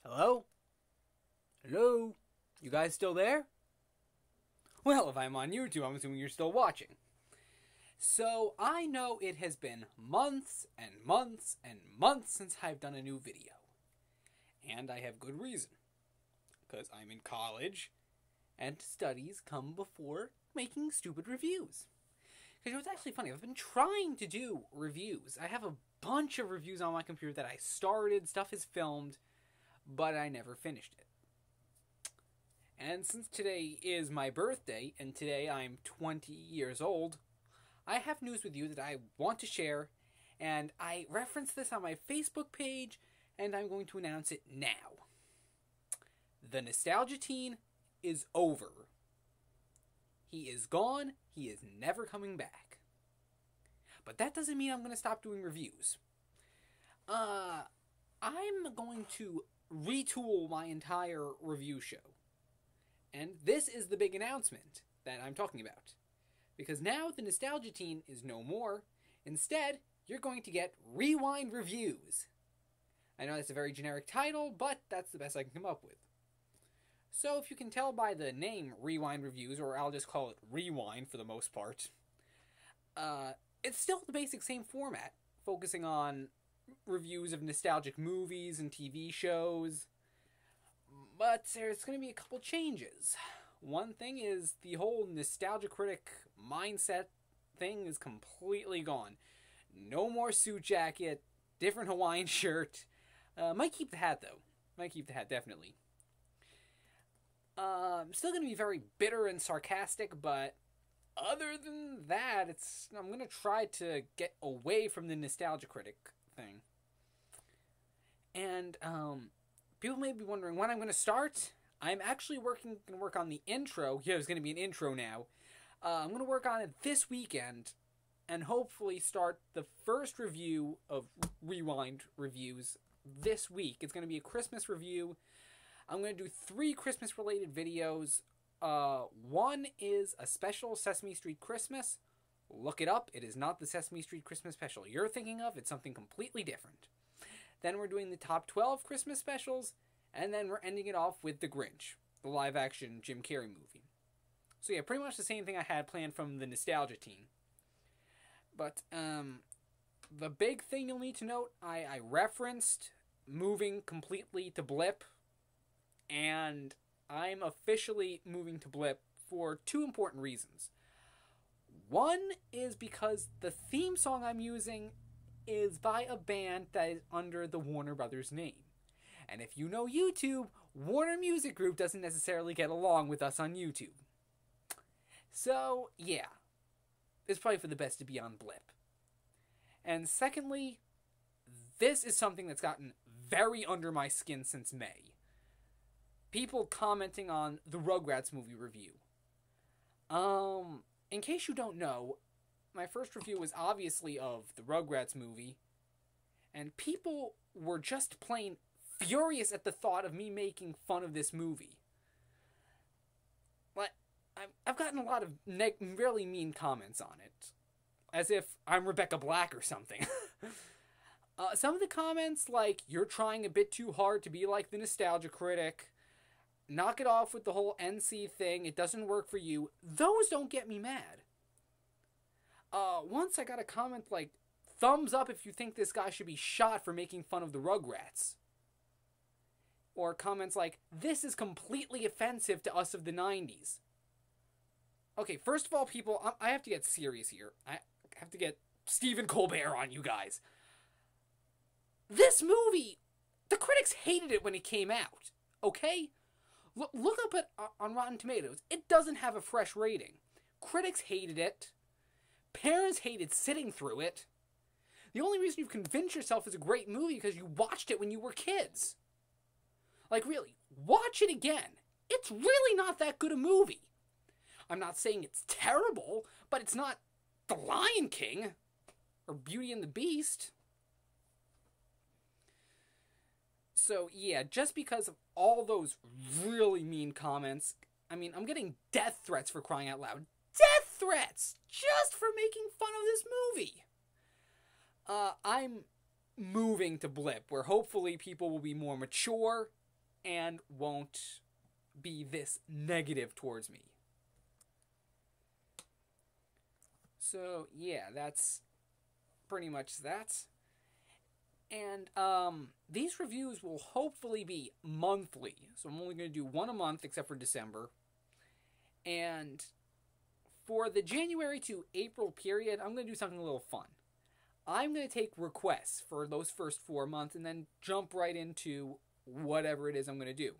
Hello? Hello? You guys still there? Well, if I'm on YouTube, I'm assuming you're still watching. So, I know it has been months and months and months since I've done a new video. And I have good reason. Because I'm in college, and studies come before making stupid reviews. Because it was actually funny, I've been trying to do reviews. I have a bunch of reviews on my computer that I started, stuff is filmed, but I never finished it. And since today is my birthday, and today I'm 20 years old, I have news with you that I want to share, and I reference this on my Facebook page, and I'm going to announce it now. The Nostalgia Teen is over. He is gone. He is never coming back. But that doesn't mean I'm going to stop doing reviews. I'm going to retool my entire review show. And this is the big announcement that I'm talking about. Because now the Nostalgia Teen is no more. Instead, you're going to get Rewind Reviews. I know that's a very generic title, but that's the best I can come up with. So if you can tell by the name Rewind Reviews, or I'll just call it Rewind for the most part, it's still the basic same format, focusing on reviews of nostalgic movies and TV shows, but there's going to be a couple changes. One thing is the whole nostalgia critic mindset thing is completely gone. No more suit jacket, different Hawaiian shirt. Might keep the hat though. Might keep the hat, definitely. Still going to be very bitter and sarcastic, but other than that, I'm going to try to get away from the nostalgia critic thing. And people may be wondering when I'm going to start. I'm actually going to work on the intro. Yeah, there's going to be an intro now. I'm going to work on it this weekend and hopefully start the first review of Rewind Reviews this week. It's going to be a Christmas review. I'm going to do 3 Christmas-related videos. One is a special Sesame Street Christmas. Look it up. It is not the Sesame Street Christmas special you're thinking of. It's something completely different. Then we're doing the top 12 Christmas specials. And then we're ending it off with The Grinch, the live-action Jim Carrey movie. So yeah, pretty much the same thing I had planned from the Nostalgia Teen. But the big thing you'll need to note, I referenced moving completely to Blip. And I'm officially moving to Blip for 2 important reasons. One is because the theme song I'm using is by a band that is under the Warner Brothers name. And if you know YouTube, Warner Music Group doesn't necessarily get along with us on YouTube. So, yeah. It's probably for the best to be on Blip. And secondly, this is something that's gotten very under my skin since May. People commenting on the Rugrats movie review. In case you don't know, my first review was obviously of the Rugrats movie, and people were just plain furious at the thought of me making fun of this movie. Like, I've gotten a lot of really mean comments on it, as if I'm Rebecca Black or something. Some of the comments, like, you're trying a bit too hard to be like the nostalgia critic, knock it off with the whole NC thing, it doesn't work for you, those don't get me mad. Once I got a comment like, thumbs up if you think this guy should be shot for making fun of the Rugrats. Or comments like, this is completely offensive to us of the 90s. Okay, first of all, people, I have to get serious here. I have to get Stephen Colbert on you guys. This movie, the critics hated it when it came out, okay? Look up on Rotten Tomatoes. It doesn't have a fresh rating. Critics hated it. Parents hated sitting through it. The only reason you've convinced yourself it's a great movie is because you watched it when you were kids. Like, really, watch it again. It's really not that good a movie. I'm not saying it's terrible, but it's not The Lion King or Beauty and the Beast. So, yeah, just because of all those really mean comments, I mean, I'm getting death threats for crying out loud. Death threats! Just for making fun of this movie! I'm moving to Blip, where hopefully people will be more mature and won't be this negative towards me. So, yeah, that's pretty much that. And these reviews will hopefully be monthly. So I'm only going to do one a month except for December. And for the January to April period, I'm going to do something a little fun. I'm going to take requests for those first 4 months and then jump right into whatever it is I'm going to do.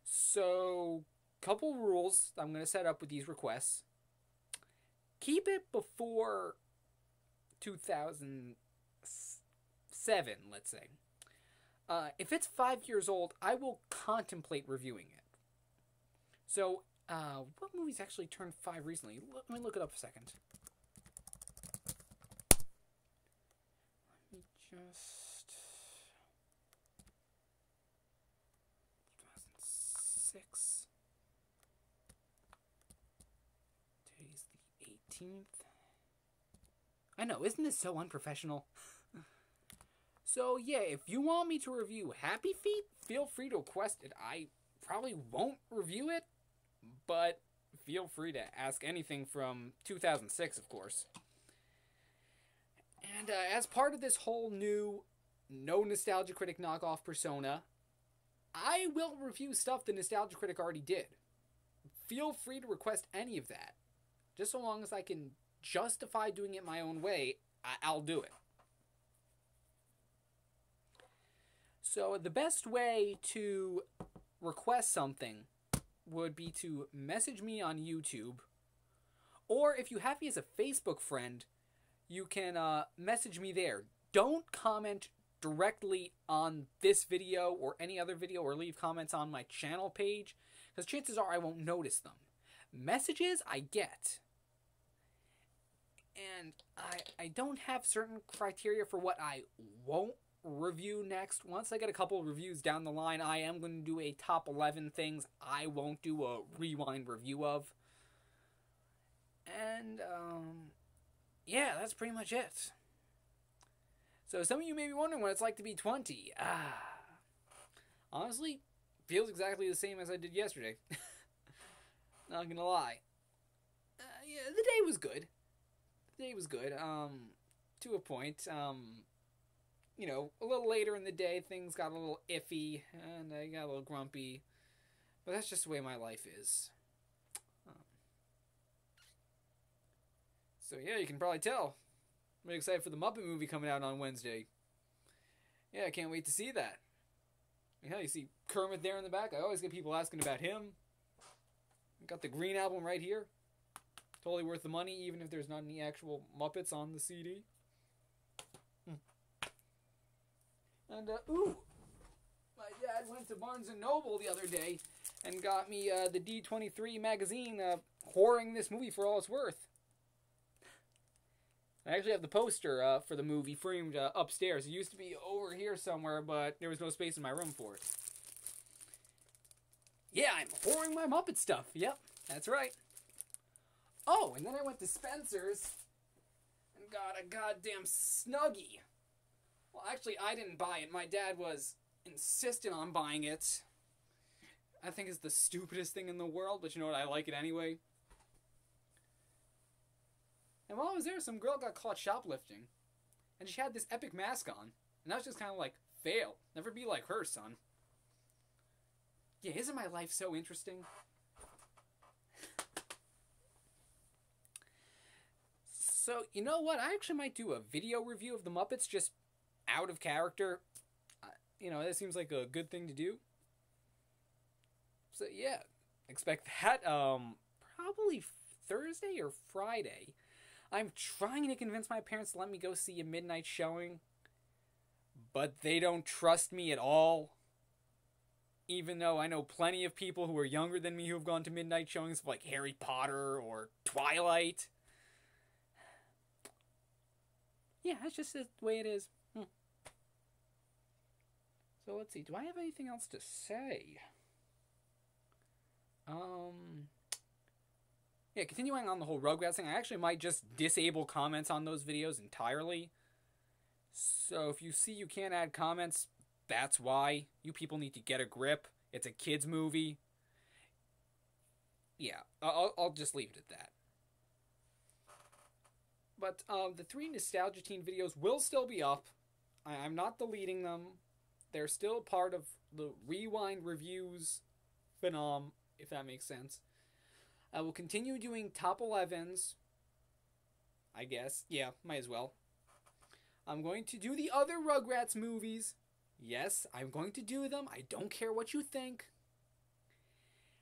So, couple rules I'm going to set up with these requests. Keep it before 2007, let's say. If it's 5 years old, I will contemplate reviewing it. So, what movies actually turned 5 recently? Let me look it up a second. Let me just... 2006. Today's the 18th. I know, isn't this so unprofessional? So, yeah, if you want me to review Happy Feet, feel free to request it. I probably won't review it, but feel free to ask anything from 2006, of course. And as part of this whole new No Nostalgia Critic knockoff persona, I will review stuff the Nostalgia Critic already did. Feel free to request any of that. Just so long as I can justify doing it my own way, I'll do it. So the best way to request something would be to message me on YouTube, or if you have me as a Facebook friend, you can message me there. Don't comment directly on this video or any other video, or leave comments on my channel page, because chances are I won't notice them. Messages I get. And I don't have certain criteria for what I won't review next. Once I get a couple of reviews down the line, I am going to do a top 11 things I won't do a rewind review of. And, yeah, that's pretty much it. So some of you may be wondering what it's like to be 20. Honestly, feels exactly the same as I did yesterday. Not gonna lie. Yeah, the day was good. To a point. You know, a little later in the day, things got a little iffy, and I got a little grumpy. But that's just the way my life is. So yeah, you can probably tell. I'm really excited for the Muppet movie coming out on Wednesday. Yeah, I can't wait to see that. Hell, you see Kermit there in the back. I always get people asking about him. Got the Green Album right here. Totally worth the money, even if there's not any actual Muppets on the CD. And, ooh, my dad went to Barnes & Noble the other day and got me the D23 magazine, whoring this movie for all it's worth. I actually have the poster for the movie framed upstairs. It used to be over here somewhere, but there was no space in my room for it. Yeah, I'm whoring my Muppet stuff. Yep, that's right. Oh, and then I went to Spencer's and got a goddamn Snuggie. Well, actually, I didn't buy it. My dad was insistent on buying it. I think it's the stupidest thing in the world, but you know what? I like it anyway. And while I was there, some girl got caught shoplifting. And she had this epic mask on. And I was just kind of like, fail. Never be like her, son. Yeah, isn't my life so interesting? So, you know what? I actually might do a video review of the Muppets just out of character. You know, that seems like a good thing to do. So, yeah. Expect that, probably Thursday or Friday. I'm trying to convince my parents to let me go see a midnight showing, but they don't trust me at all. Even though I know plenty of people who are younger than me who have gone to midnight showings of like Harry Potter or Twilight. Yeah, that's just the way it is. So let's see, do I have anything else to say? Yeah, continuing on the whole Rugrats thing, I actually might just disable comments on those videos entirely. So if you see you can't add comments, that's why. You people need to get a grip. It's a kid's movie. Yeah, I'll just leave it at that. But the 3 Nostalgia Teen videos will still be up. I'm not deleting them. They're still part of the Rewind Reviews phenom, if that makes sense. I will continue doing top 11s. I guess. Yeah, might as well. I'm going to do the other Rugrats movies. Yes, I'm going to do them. I don't care what you think.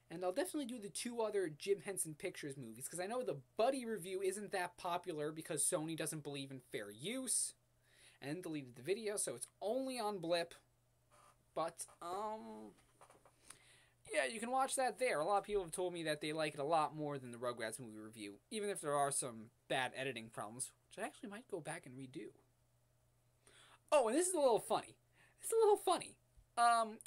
And I'll definitely do the 2 other Jim Henson Pictures movies, because I know the Buddy review isn't that popular because Sony doesn't believe in fair use and deleted the video, so it's only on Blip. But, yeah, you can watch that there. A lot of people have told me that they like it a lot more than the Rugrats movie review, even if there are some bad editing problems, which I actually might go back and redo. Oh, and this is a little funny.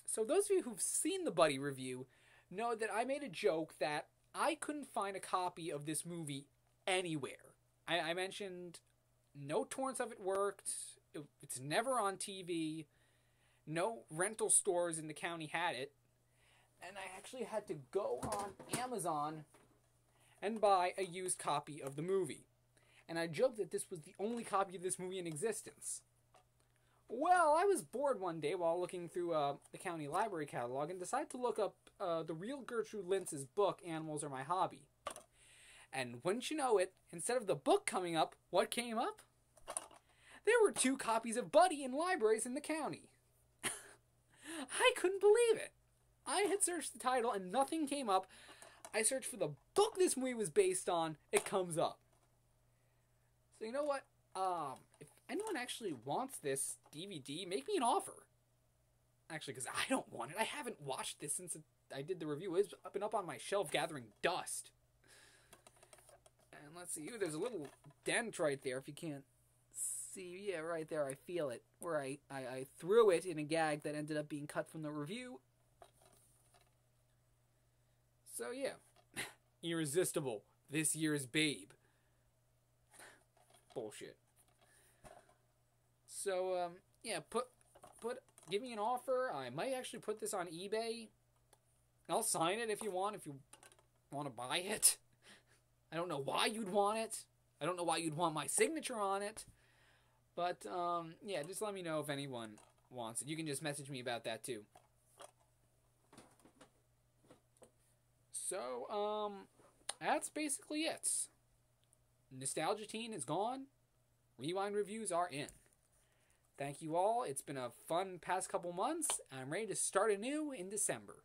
So those of you who've seen the Buddy review know that I made a joke that I couldn't find a copy of this movie anywhere. I mentioned no torrents of it worked. It's never on TV. No rental stores in the county had it. And I actually had to go on Amazon and buy a used copy of the movie. And I joked that this was the only copy of this movie in existence. Well, I was bored one day while looking through the county library catalog and decided to look up the real Gertrude Lintz's book, Animals Are My Hobby. And wouldn't you know it, instead of the book coming up, what came up? There were 2 copies of Buddy in libraries in the county. I couldn't believe it. I had searched the title and nothing came up. I searched for the book this movie was based on, it comes up. So you know what? If anyone actually wants this DVD, make me an offer. Actually, because I don't want it. I haven't watched this since I did the review. It's been up on my shelf gathering dust. And let's see. Ooh, there's a little dent right there if you can't see. Yeah, right there. I feel it. Where I threw it in a gag that ended up being cut from the review. So, yeah. Irresistible. This year's Babe. Bullshit. So, yeah, give me an offer. I might actually put this on eBay. I'll sign it if you want to buy it. I don't know why you'd want it. I don't know why you'd want my signature on it. But, yeah, just let me know if anyone wants it. You can just message me about that, too. So, that's basically it. Nostalgia Teen is gone. Rewind reviews are in. Thank you all. It's been a fun past couple months. I'm ready to start anew in December.